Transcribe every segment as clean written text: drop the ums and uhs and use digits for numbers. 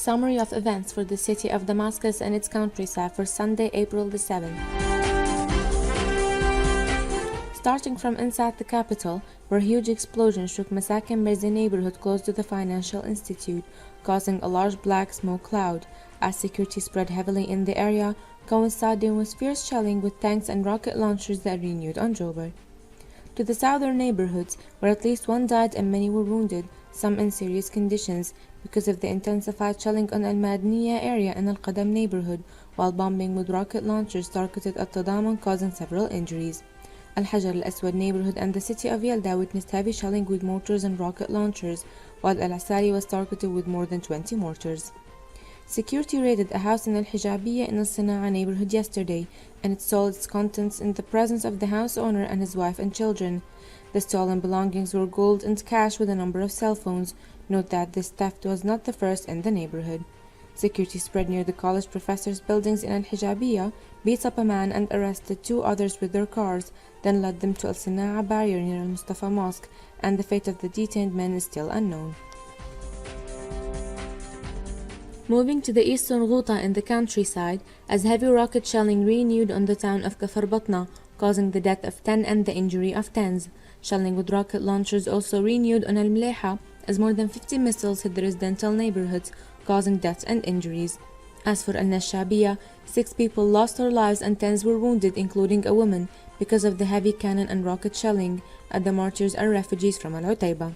Summary of events for the city of Damascus and its countryside for Sunday, April the 7th. Starting from inside the capital, where a huge explosion shook Massakin برزة neighborhood close to the financial institute, causing a large black smoke cloud, as security spread heavily in the area, coinciding with fierce shelling with tanks and rocket launchers that renewed on Jober. To the southern neighborhoods, where at least one died and many were wounded, some in serious conditions, because of the intensified shelling on Mدينة area in Al-Qadam neighborhood, while bombing with rocket launchers targeted at Tadaman, causing several injuries. Al-Hajar al-Aswad neighborhood and the city of Yalda witnessed heavy shelling with mortars and rocket launchers, while Al-Asari was targeted with more than 20 mortars. Security raided a house in Al-Hijabiyya in الصناعة neighborhood yesterday, and it stole its contents in the presence of the house owner and his wife and children. The stolen belongings were gold and cash with a number of cell phones. Note that this theft was not the first in the neighborhood. Security spread near the college professors' buildings in Al-Hijabiyya, beat up a man and arrested two others with their cars, then led them to Al-Sinaa barrier near Al-Mustafa Mosque, and the fate of the detained men is still unknown. Moving to the eastern Ghouta in the countryside, as heavy rocket shelling renewed on the town of Kafar Batna, causing the death of 10 and the injury of tens. Shelling with rocket launchers also renewed on Al-Mleha, as more than 50 missiles hit the residential neighborhoods, causing deaths and injuries. As for Al-Nashabiyya, 6 people lost their lives and tens were wounded, including a woman, because of the heavy cannon and rocket shelling, as the martyrs are refugees from Al-Utayba.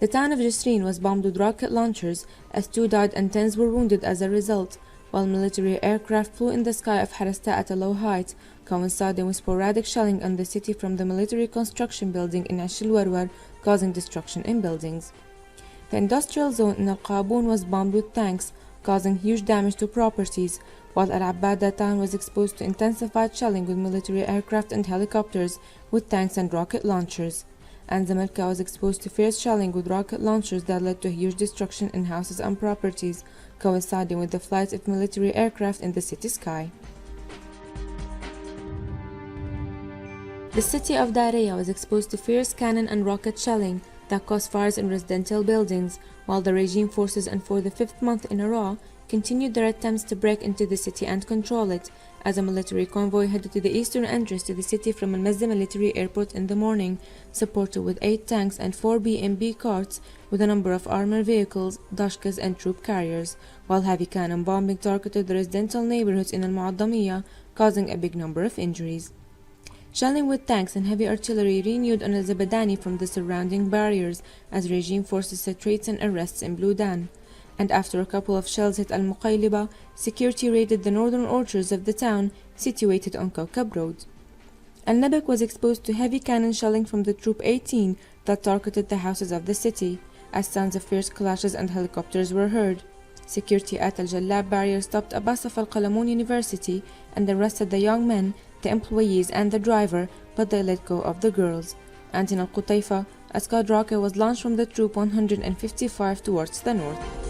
The town of Jisrin was bombed with rocket launchers, as 2 died and tens were wounded as a result, while military aircraft flew in the sky of Harasta at a low height, coinciding with sporadic shelling on the city from the military construction building in Ashil-Warwar, causing destruction in buildings. The industrial zone in القابون was bombed with tanks, causing huge damage to properties, while Al-Abbada town was exposed to intensified shelling with military aircraft and helicopters, with tanks and rocket launchers. And Zamalka was exposed to fierce shelling with rocket launchers that led to huge destruction in houses and properties, coinciding with the flight of military aircraft in the city sky. The city of Daraya was exposed to fierce cannon and rocket shelling that caused fires in residential buildings, while the regime forces, and for the 5th month in a row, continued their attempts to break into the city and control it, as a military convoy headed to the eastern entrance to the city from Al-Mazda military airport in the morning, supported with 8 tanks and 4 BMB carts with a number of armored vehicles, dashkas and troop carriers, while heavy cannon bombing targeted the residential neighborhoods in Al-Mu'addamiyya, causing a big number of injuries. Shelling with tanks and heavy artillery renewed on Al-Zabadani from the surrounding barriers, as regime forces set raids and arrests in Bludan. And after a couple of shells hit Al-Muqayliba, security raided the northern orchards of the town, situated on Kawkab Road. Al-Nabak was exposed to heavy cannon shelling from the Troop 18 that targeted the houses of the city, as sounds of fierce clashes and helicopters were heard. Security at Al-Jallab barrier stopped a bus of Al-Qalamun University and arrested the young men, the employees and the driver, but they let go of the girls. And in Al-Qutayfa, a Scud rocket was launched from the Troop 155 towards the north.